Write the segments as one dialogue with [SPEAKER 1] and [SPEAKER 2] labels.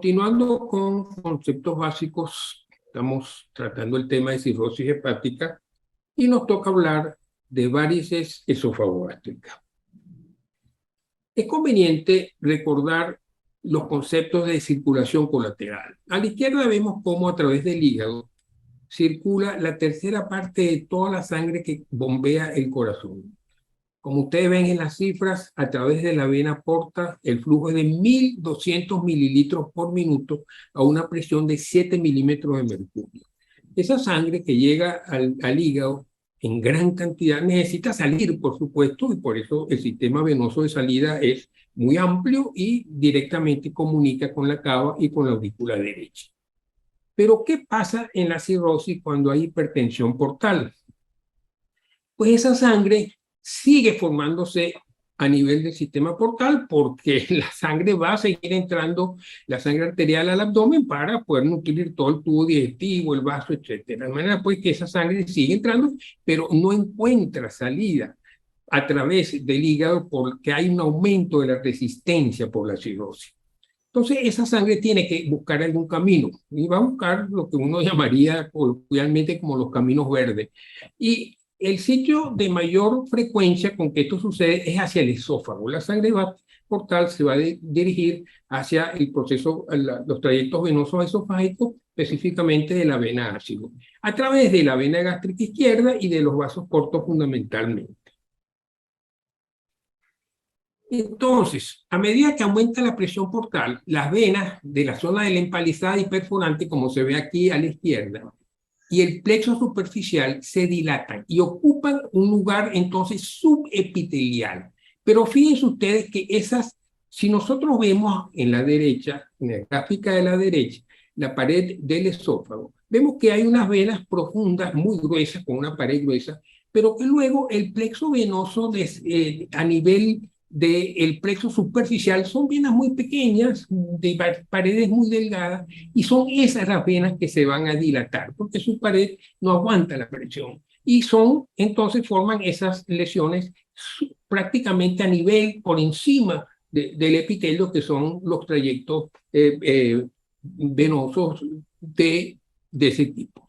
[SPEAKER 1] Continuando con conceptos básicos, estamos tratando el tema de cirrosis hepática y nos toca hablar de varices esofagogástricas. Es conveniente recordar los conceptos de circulación colateral. A la izquierda vemos cómo a través del hígado circula la tercera parte de toda la sangre que bombea el corazón. Como ustedes ven en las cifras, a través de la vena porta el flujo es de 1.200 mililitros por minuto a una presión de 7 milímetros de mercurio. Esa sangre que llega al hígado en gran cantidad necesita salir, por supuesto, y por eso el sistema venoso de salida es muy amplio y directamente comunica con la cava y con la aurícula derecha. Pero, ¿qué pasa en la cirrosis cuando hay hipertensión portal? Pues esa sangre sigue formándose a nivel del sistema portal porque la sangre va a seguir entrando, la sangre arterial al abdomen para poder nutrir todo el tubo digestivo, el vaso, etc. De manera pues que esa sangre sigue entrando, pero no encuentra salida a través del hígado porque hay un aumento de la resistencia por la cirrosis. Entonces, esa sangre tiene que buscar algún camino y va a buscar lo que uno llamaría coloquialmente como los caminos verdes. Y el sitio de mayor frecuencia con que esto sucede es hacia el esófago. La sangre portal se va a dirigir hacia el proceso, los trayectos venosos esofágicos, específicamente de la vena ácido, a través de la vena gástrica izquierda y de los vasos cortos fundamentalmente. Entonces, a medida que aumenta la presión portal, las venas de la zona de la empalizada y perforante, como se ve aquí a la izquierda, y el plexo superficial se dilatan y ocupan un lugar entonces subepitelial. Pero fíjense ustedes que si nosotros vemos en la derecha, en la gráfica de la derecha, la pared del esófago, vemos que hay unas venas profundas, muy gruesas, con una pared gruesa, pero que luego el plexo venoso a nivel del plexo superficial son venas muy pequeñas, de paredes muy delgadas, y son esas las venas que se van a dilatar, porque su pared no aguanta la presión. Y entonces forman esas lesiones prácticamente a nivel, por encima del epitelio, que son los trayectos venosos de ese tipo.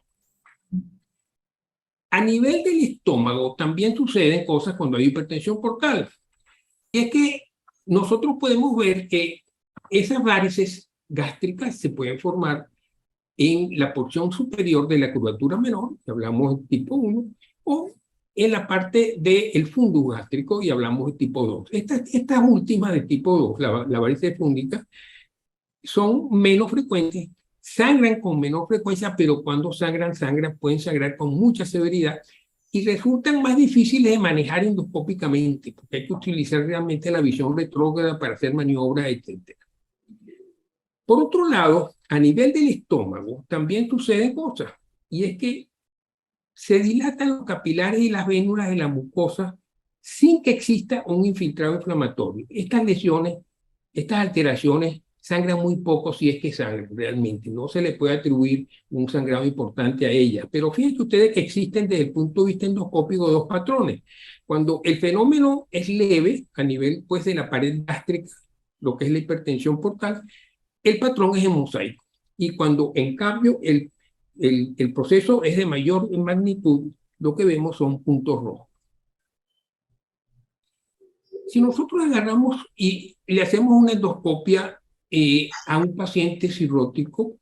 [SPEAKER 1] A nivel del estómago también suceden cosas cuando hay hipertensión portal. Y es que nosotros podemos ver que esas varices gástricas se pueden formar en la porción superior de la curvatura menor, que hablamos de tipo 1, o en la parte del fundus gástrico, y hablamos de tipo 2. Estas últimas de tipo 2, la varices fúngica, son menos frecuentes, sangran con menor frecuencia, pero cuando sangran, pueden sangrar con mucha severidad y resultan más difíciles de manejar endoscópicamente, porque hay que utilizar realmente la visión retrógrada para hacer maniobras, etc. Por otro lado, a nivel del estómago también suceden cosas, y es que se dilatan los capilares y las vénulas de la mucosa sin que exista un infiltrado inflamatorio. Estas lesiones, estas alteraciones sangran muy poco, si es que sangran realmente. No se le puede atribuir un sangrado importante a ellas. Pero fíjense ustedes que existen desde el punto de vista endoscópico dos patrones. Cuando el fenómeno es leve a nivel pues, de la pared gástrica, lo que es la hipertensión portal, el patrón es en mosaico. Y cuando en cambio el proceso es de mayor magnitud, lo que vemos son puntos rojos. Si nosotros agarramos y le hacemos una endoscopia a un paciente cirrótico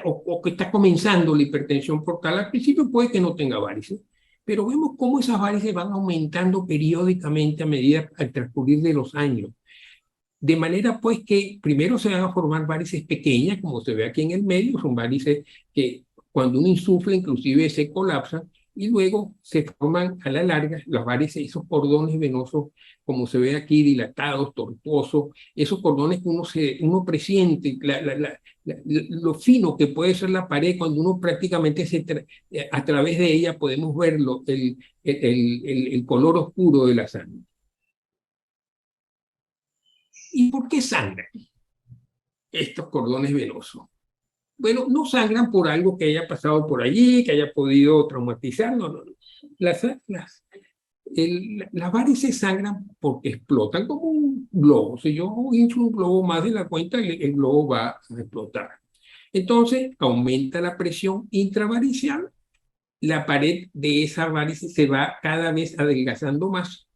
[SPEAKER 1] o que está comenzando la hipertensión portal, al principio puede que no tenga varices, pero vemos cómo esas varices van aumentando periódicamente a medida al transcurrir de los años. De manera pues que primero se van a formar varices pequeñas, como se ve aquí en el medio, son varices que cuando uno insufla inclusive se colapsan, y luego se forman a la larga las varices, esos cordones venosos, como se ve aquí, dilatados, tortuosos, esos cordones que uno presiente, lo fino que puede ser la pared cuando uno prácticamente a través de ella podemos ver el color oscuro de la sangre. ¿Y por qué sangran estos cordones venosos? Bueno, no sangran por algo que haya pasado por allí, que haya podido traumatizar, no. Las varices sangran porque explotan como un globo. Si yo hincho un globo más de la cuenta, el globo va a explotar. Entonces, aumenta la presión intravaricial, la pared de esa varice se va cada vez adelgazando más,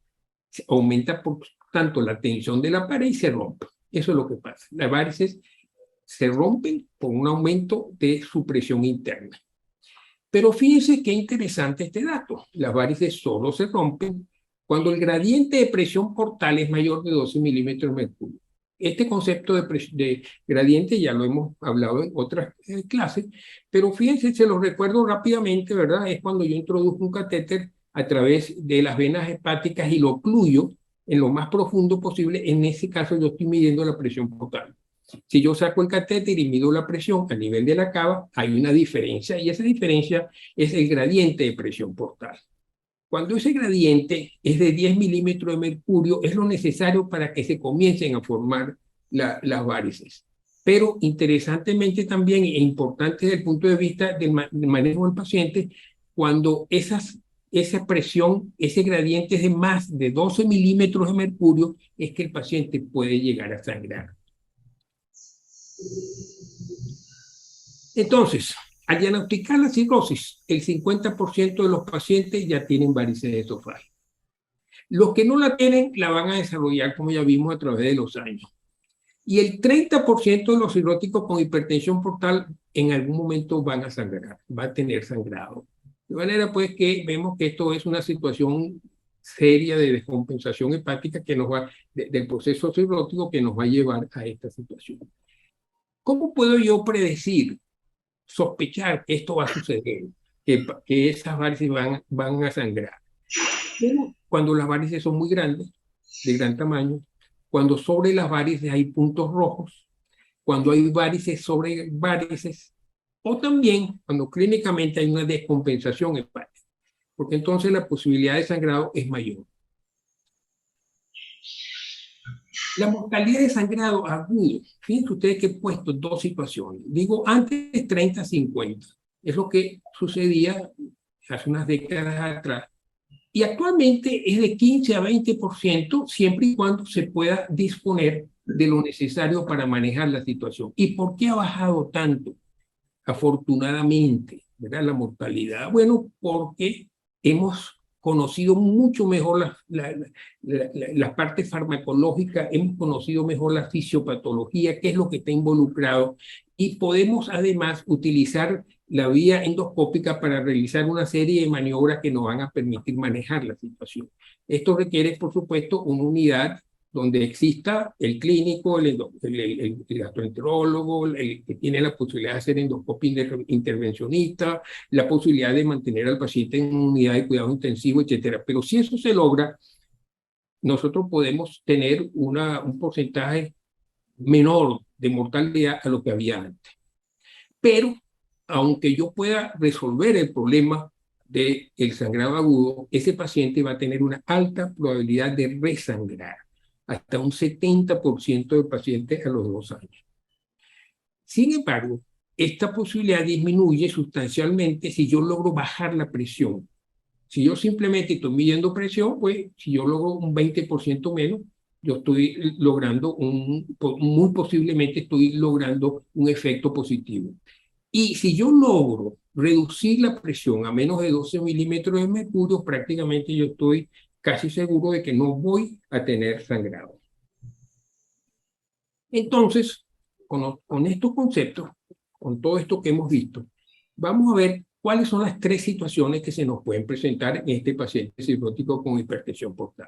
[SPEAKER 1] aumenta por tanto la tensión de la pared y se rompe. Eso es lo que pasa. Las varices se rompen por un aumento de su presión interna. Pero fíjense qué interesante este dato. Las varices solo se rompen cuando el gradiente de presión portal es mayor de 12 milímetros de mercurio. Este concepto de gradiente ya lo hemos hablado en otras clases, pero fíjense, se los recuerdo rápidamente, ¿verdad? Es cuando yo introduzco un catéter a través de las venas hepáticas y lo ocluyo en lo más profundo posible. En ese caso yo estoy midiendo la presión portal. Si yo saco el catéter y mido la presión a nivel de la cava, hay una diferencia y esa diferencia es el gradiente de presión portal. Cuando ese gradiente es de 10 milímetros de mercurio, es lo necesario para que se comiencen a formar las varices. Pero interesantemente también e importante desde el punto de vista del manejo del paciente, cuando esa presión, ese gradiente es de más de 12 milímetros de mercurio, es que el paciente puede llegar a sangrar. Entonces, al diagnosticar la cirrosis, el 50% de los pacientes ya tienen varices esofágicas. Los que no la tienen la van a desarrollar, como ya vimos, a través de los años. Y el 30% de los cirróticos con hipertensión portal en algún momento van a sangrar, va a tener sangrado. De manera pues que vemos que esto es una situación seria de descompensación hepática que nos va, del proceso cirrótico que nos va a llevar a esta situación. ¿Cómo puedo yo predecir, sospechar que esto va a suceder, que esas varices van a sangrar? Pero cuando las varices son muy grandes, de gran tamaño, cuando sobre las varices hay puntos rojos, cuando hay varices sobre varices, o también cuando clínicamente hay una descompensación hepática, porque entonces la posibilidad de sangrado es mayor. La mortalidad de sangrado agudo, fíjense ustedes que he puesto dos situaciones. Digo, antes de 30-50, es lo que sucedía hace unas décadas atrás. Y actualmente es de 15 a 20%, siempre y cuando se pueda disponer de lo necesario para manejar la situación. ¿Y por qué ha bajado tanto? Afortunadamente, ¿verdad? La mortalidad. Bueno, porque hemos conocido mucho mejor la parte farmacológica, hemos conocido mejor la fisiopatología, qué es lo que está involucrado, y podemos además utilizar la vía endoscópica para realizar una serie de maniobras que nos van a permitir manejar la situación. Esto requiere, por supuesto, una unidad donde exista el clínico, el gastroenterólogo, el que tiene la posibilidad de hacer endoscopia intervencionista, la posibilidad de mantener al paciente en una unidad de cuidado intensivo, etcétera. Pero si eso se logra, nosotros podemos tener un porcentaje menor de mortalidad a lo que había antes. Pero, aunque yo pueda resolver el problema del sangrado agudo, ese paciente va a tener una alta probabilidad de resangrar, hasta un 70% de pacientes a los 2 años. Sin embargo, esta posibilidad disminuye sustancialmente si yo logro bajar la presión. Si yo simplemente estoy midiendo presión, pues si yo logro un 20% menos, yo estoy logrando muy posiblemente estoy logrando un efecto positivo. Y si yo logro reducir la presión a menos de 12 milímetros de mercurio, prácticamente yo estoy casi seguro de que no voy a tener sangrado. Entonces, con estos conceptos, con todo esto que hemos visto, vamos a ver cuáles son las 3 situaciones que se nos pueden presentar en este paciente cirrótico con hipertensión portal.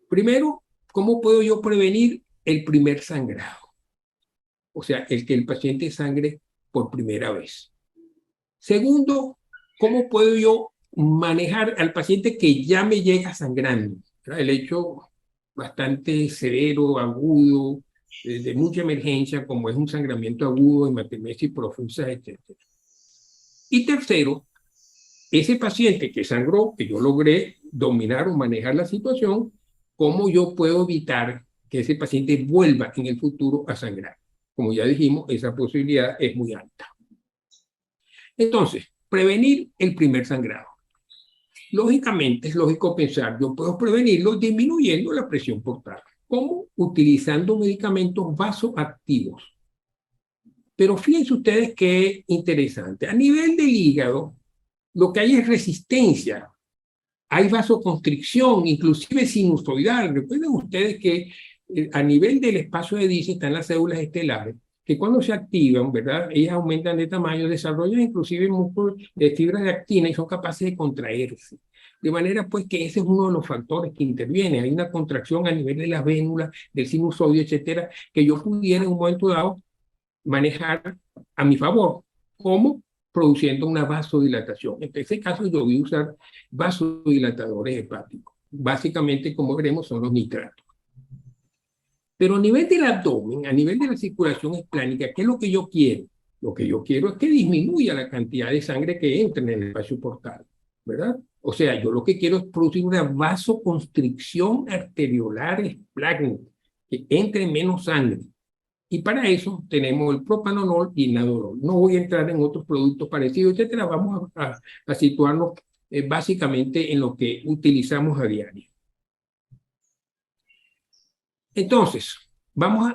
[SPEAKER 1] Primero, ¿cómo puedo yo prevenir el primer sangrado? O sea, el que el paciente sangre por primera vez. Segundo, ¿cómo puedo yo manejar al paciente que ya me llega sangrando? El hecho bastante severo, agudo, de mucha emergencia, como es un sangramiento agudo, hematemesis profusa, etc. Y tercero, ese paciente que sangró, que yo logré dominar o manejar la situación, ¿cómo yo puedo evitar que ese paciente vuelva en el futuro a sangrar? Como ya dijimos, esa posibilidad es muy alta. Entonces, prevenir el primer sangrado. Lógicamente, es lógico pensar, yo puedo prevenirlo disminuyendo la presión portal. ¿Cómo? Utilizando medicamentos vasoactivos. Pero fíjense ustedes qué interesante. A nivel del hígado, lo que hay es resistencia. Hay vasoconstricción, inclusive sinusoidal. Recuerden ustedes que a nivel del espacio de Dicey están las células estelares, que cuando se activan, ¿verdad? Ellas aumentan de tamaño, desarrollan inclusive músculos de fibras de actina y son capaces de contraerse. De manera pues que ese es uno de los factores que interviene. Hay una contracción a nivel de las vénulas, del sinusoide, etcétera, que yo pudiera en un momento dado manejar a mi favor. ¿Cómo? Produciendo una vasodilatación. En este caso yo voy a usar vasodilatadores hepáticos. Básicamente, como veremos, son los nitratos. Pero a nivel del abdomen, a nivel de la circulación esplánica, ¿qué es lo que yo quiero? Lo que yo quiero es que disminuya la cantidad de sangre que entra en el espacio portal, ¿verdad? O sea, yo lo que quiero es producir una vasoconstricción arteriolar esplácnica, que entre menos sangre. Y para eso tenemos el propanolol y nadolol. No voy a entrar en otros productos parecidos, etcétera. Vamos a situarnos básicamente en lo que utilizamos a diario. Entonces, vamos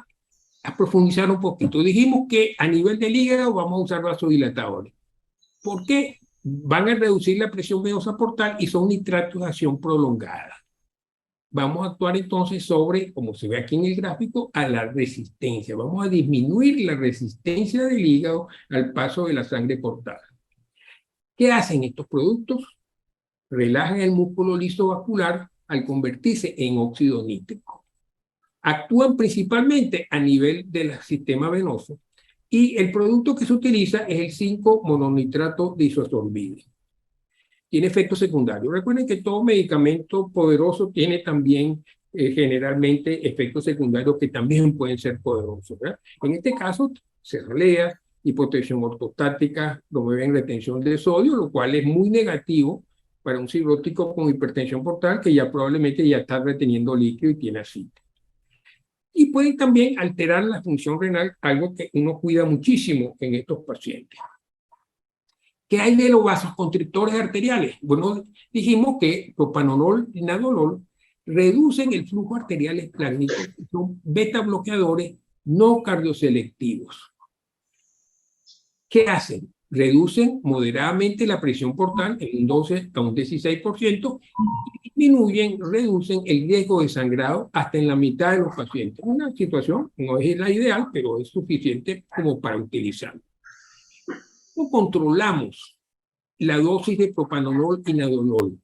[SPEAKER 1] a profundizar un poquito. Dijimos que a nivel del hígado vamos a usar vasodilatadores. ¿Por qué? Van a reducir la presión venosa portal y son nitratos de acción prolongada. Vamos a actuar entonces sobre, como se ve aquí en el gráfico, a la resistencia. Vamos a disminuir la resistencia del hígado al paso de la sangre portal. ¿Qué hacen estos productos? Relajan el músculo liso vascular al convertirse en óxido nítrico. Actúan principalmente a nivel del sistema venoso y el producto que se utiliza es el 5-mononitrato disosorbide. Tiene efectos secundarios. Recuerden que todo medicamento poderoso tiene también generalmente efectos secundarios que también pueden ser poderosos, ¿verdad? En este caso, cefalea, hipotensión ortostática, promueven retención de sodio, lo cual es muy negativo para un cirrótico con hipertensión portal que ya probablemente ya está reteniendo líquido y tiene ascites. Y pueden también alterar la función renal, algo que uno cuida muchísimo en estos pacientes. ¿Qué hay de los vasoconstrictores arteriales? Bueno, dijimos que propanolol y nadolol reducen el flujo arterial esplácnico, son beta bloqueadores no cardioselectivos. ¿Qué hacen? Reducen moderadamente la presión portal en un 12 a un 16% y reducen el riesgo de sangrado hasta en la mitad de los pacientes. Una situación no es la ideal, pero es suficiente como para utilizarlo. ¿Cómo controlamos la dosis de propanolol y nadolol?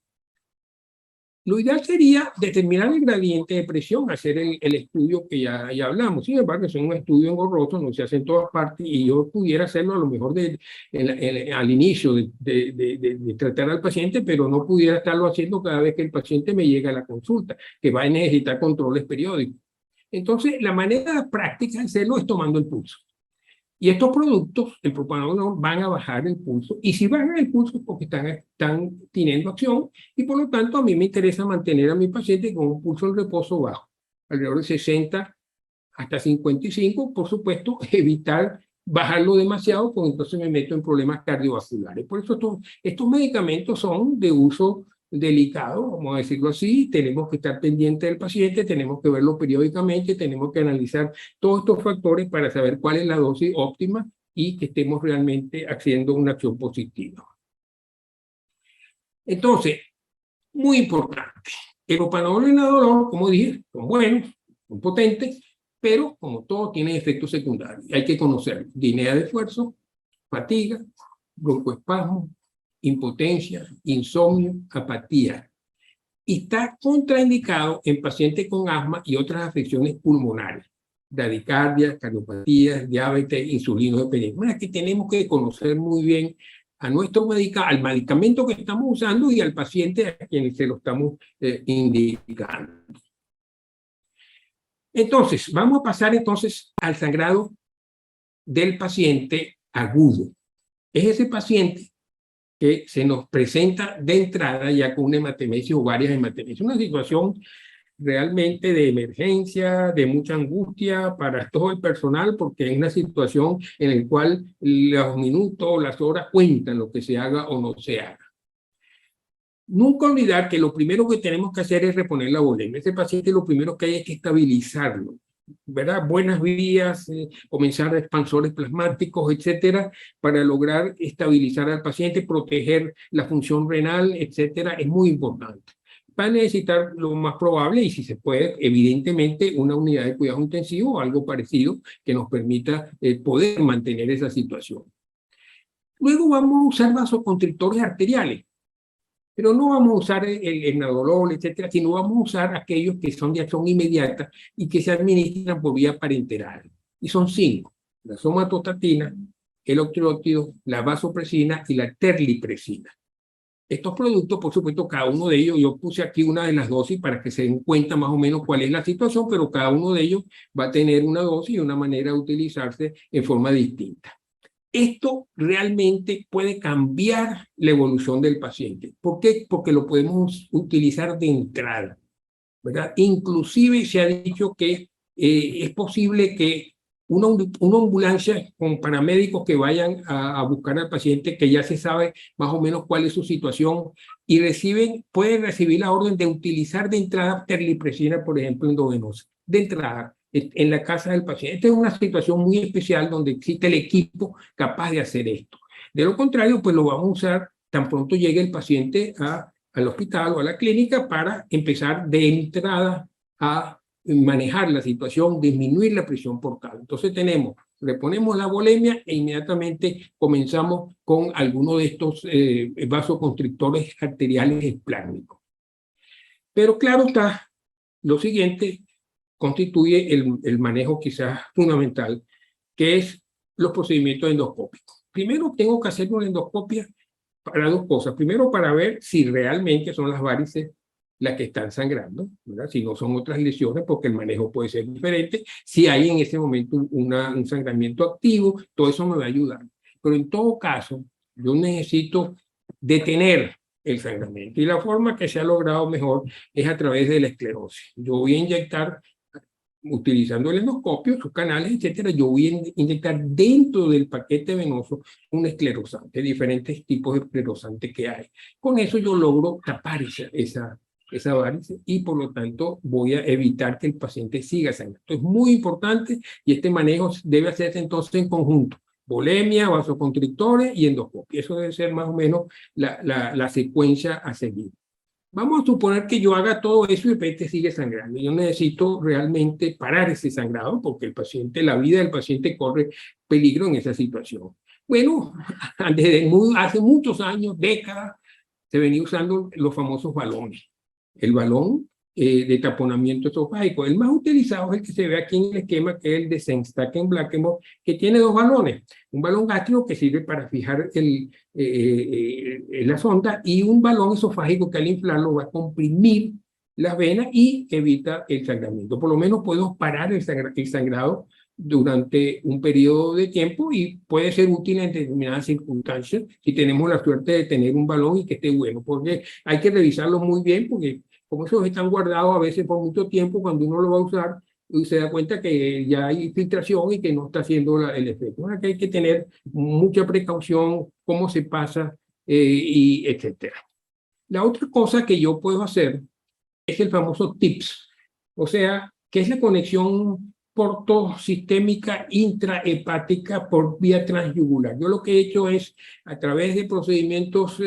[SPEAKER 1] Lo ideal sería determinar el gradiente de presión, hacer el estudio que ya hablamos. Sin embargo, es un estudio engorroso, no se hace en todas partes y yo pudiera hacerlo a lo mejor al inicio de tratar al paciente, pero no pudiera estarlo haciendo cada vez que el paciente me llega a la consulta, que va a necesitar controles periódicos. Entonces, la manera práctica de hacerlo es tomando el pulso. Y estos productos, el propanolol, van a bajar el pulso. Y si bajan el pulso es porque están teniendo acción. Y por lo tanto, a mí me interesa mantener a mi paciente con un pulso en reposo bajo, alrededor de 60 hasta 55. Por supuesto, evitar bajarlo demasiado, porque entonces me meto en problemas cardiovasculares. Por eso estos medicamentos son de uso delicado, vamos a decirlo así. Tenemos que estar pendientes del paciente, tenemos que verlo periódicamente, tenemos que analizar todos estos factores para saber cuál es la dosis óptima y que estemos realmente haciendo una acción positiva. Entonces, muy importante, el propanolol y el nadolol, como dije, son buenos, son potentes, pero como todo tiene efectos secundarios. Hay que conocerlo: disnea de esfuerzo, fatiga, broncoespasmo, impotencia, insomnio, apatía. Y está contraindicado en pacientes con asma y otras afecciones pulmonares, bradicardia, cardiopatías, diabetes, insulinodependencia. Bueno, que tenemos que conocer muy bien a al medicamento que estamos usando y al paciente a quien se lo estamos indicando. Entonces, vamos a pasar entonces al sangrado del paciente agudo. Es ese paciente que se nos presenta de entrada ya con una hematemesis o varias hematemesis. Una situación realmente de emergencia, de mucha angustia para todo el personal, porque es una situación en la cual los minutos, las horas cuentan lo que se haga o no se haga. Nunca olvidar que lo primero que tenemos que hacer es reponer la volemia. Ese paciente lo primero que hay es que estabilizarlo, ¿verdad? Buenas vías, comenzar expansores plasmáticos, etcétera, para lograr estabilizar al paciente, proteger la función renal, etcétera, es muy importante. Va a necesitar lo más probable, y si se puede, evidentemente, una unidad de cuidado intensivo o algo parecido que nos permita poder mantener esa situación. Luego vamos a usar vasoconstrictores arteriales, pero no vamos a usar el nadolol, etcétera, sino vamos a usar aquellos que son de acción inmediata y que se administran por vía parenteral. Y son 5: la somatostatina, el octreótido, la vasopresina y la terlipresina. Estos productos, por supuesto, cada uno de ellos, yo puse aquí una de las dosis para que se den cuenta más o menos cuál es la situación, pero cada uno de ellos va a tener una dosis y una manera de utilizarse en forma distinta. Esto realmente puede cambiar la evolución del paciente. ¿Por qué? Porque lo podemos utilizar de entrada, ¿verdad? Inclusive se ha dicho que es posible que una ambulancia con paramédicos que vayan a buscar al paciente, que ya se sabe más o menos cuál es su situación, y pueden recibir la orden de utilizar de entrada terlipresina, por ejemplo, endovenosa, de entrada, en la casa del paciente. Esta es una situación muy especial donde existe el equipo capaz de hacer esto. De lo contrario, pues lo vamos a usar tan pronto llegue el paciente al hospital o a la clínica para empezar de entrada a manejar la situación, disminuir la presión portal. Entonces reponemos la volemia e inmediatamente comenzamos con alguno de estos vasoconstrictores arteriales esplácnicos. Pero claro está, lo siguiente constituye el manejo quizás fundamental, que es los procedimientos endoscópicos. Primero tengo que hacer una endoscopia para 2 cosas. Primero, para ver si realmente son las varices las que están sangrando, ¿verdad? Si no son otras lesiones, porque el manejo puede ser diferente. Si hay en ese momento un sangramiento activo, todo eso me va a ayudar. Pero en todo caso, yo necesito detener el sangramiento. Y la forma que se ha logrado mejor es a través de la esclerosis. Yo voy a inyectar, utilizando el endoscopio, sus canales, etcétera, yo voy a inyectar dentro del paquete venoso un esclerosante, diferentes tipos de esclerosantes que hay. Con eso yo logro tapar esa varice y por lo tanto voy a evitar que el paciente siga sangrando. Esto es muy importante y este manejo debe hacerse entonces en conjunto: volemia, vasoconstrictores y endoscopia. Eso debe ser más o menos la secuencia a seguir. Vamos a suponer que yo haga todo eso y el paciente sigue sangrando. Yo necesito realmente parar ese sangrado porque la vida del paciente corre peligro en esa situación. Bueno, hace muchos años, décadas, se venía usando los famosos balones. El balón de taponamiento esofágico. El más utilizado es el que se ve aquí en el esquema, que es el de Sengstaken-Blackenborg, que tiene 2 balones. Un balón gástrico que sirve para fijar la sonda y un balón esofágico que al inflarlo va a comprimir las venas y evita el sangramiento. Por lo menos podemos parar el sangrado durante un periodo de tiempo y puede ser útil en determinadas circunstancias si tenemos la suerte de tener un balón y que esté bueno, porque hay que revisarlo muy bien, porque como esos están guardados a veces por mucho tiempo, cuando uno lo va a usar, se da cuenta que ya hay filtración y que no está haciendo el efecto. Bueno, que hay que tener mucha precaución, cómo se pasa, y etcétera. La otra cosa que yo puedo hacer es el famoso TIPS, o sea, que es la conexión portosistémica intrahepática por vía transyugular. Yo lo que he hecho es, a través de procedimientos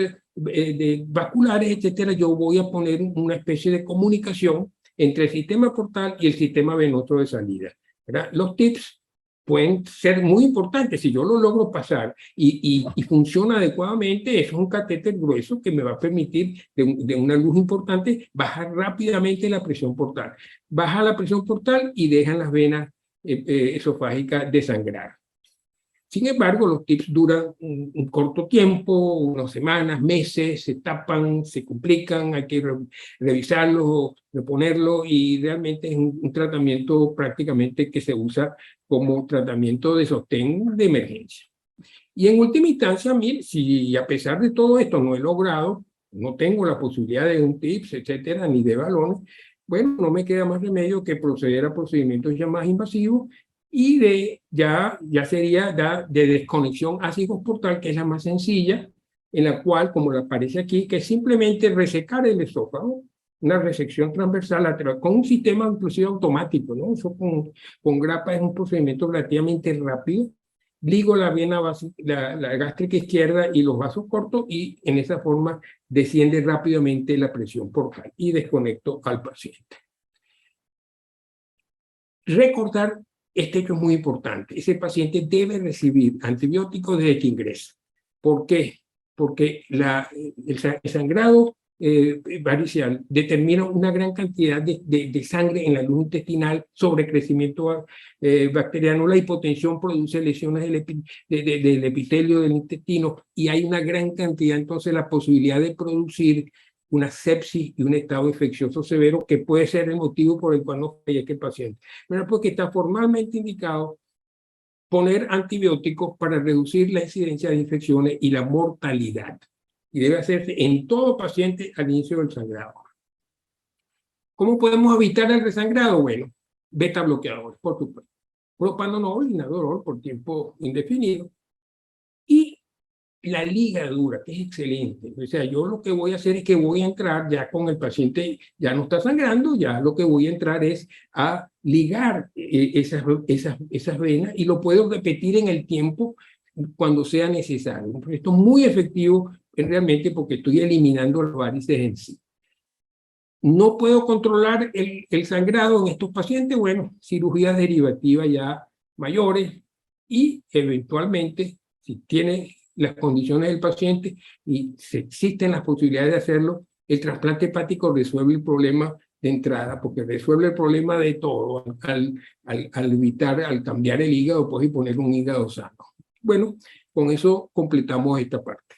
[SPEAKER 1] vasculares, etcétera, yo voy a poner una especie de comunicación entre el sistema portal y el sistema venoso de salida, ¿verdad? Los TIPS pueden ser muy importantes. Si yo lo logro pasar y funciona adecuadamente, eso es un catéter grueso que me va a permitir, de una luz importante, bajar rápidamente la presión portal. Baja la presión portal y dejan las venas esofágicas desangrar. Sin embargo, los TIPS duran un corto tiempo, unas semanas, meses, se tapan, se complican, hay que revisarlos, reponerlos, y realmente es un tratamiento prácticamente que se usa como tratamiento de sostén de emergencia. Y en última instancia, mire, si a pesar de todo esto no he logrado, no tengo la posibilidad de un TIPS, etcétera, ni de balones, bueno, no me queda más remedio que proceder a procedimientos ya más invasivos y ya sería de desconexión ácido portal, que es la más sencilla, en la cual, como le aparece aquí, que es simplemente resecar el esófago, una resección transversal lateral, con un sistema inclusive automático, ¿no? Eso con grapa es un procedimiento relativamente rápido. Ligo la vena la gástrica izquierda y los vasos cortos y en esa forma desciende rápidamente la presión portal y desconecto al paciente. Recordar este hecho es muy importante. Ese paciente debe recibir antibióticos desde que ingresa. ¿Por qué? Porque el sangrado varicial determina una gran cantidad de sangre en la luz intestinal, sobrecrecimiento bacteriano, la hipotensión produce lesiones del epitelio del intestino y hay una gran cantidad, entonces la posibilidad de producir una sepsis y un estado infeccioso severo que puede ser el motivo por el cual no fallezca el paciente. Pero porque está formalmente indicado poner antibióticos para reducir la incidencia de infecciones y la mortalidad. Y debe hacerse en todo paciente al inicio del sangrado. ¿Cómo podemos evitar el resangrado? Bueno, beta bloqueadores, por supuesto. Propranolol, inodorol por tiempo indefinido. Y la ligadura, que es excelente. O sea, yo lo que voy a hacer es que voy a entrar ya con el paciente, ya no está sangrando, ya lo que voy a entrar es a ligar esas venas y lo puedo repetir en el tiempo cuando sea necesario. Esto es muy efectivo realmente porque estoy eliminando las varices en sí. No puedo controlar el sangrado en estos pacientes, bueno, cirugías derivativas ya mayores y eventualmente, si tiene las condiciones del paciente y si existen las posibilidades de hacerlo, el trasplante hepático resuelve el problema de entrada, porque resuelve el problema de todo al evitar, al cambiar el hígado, pues y poner un hígado sano. Bueno, con eso completamos esta parte.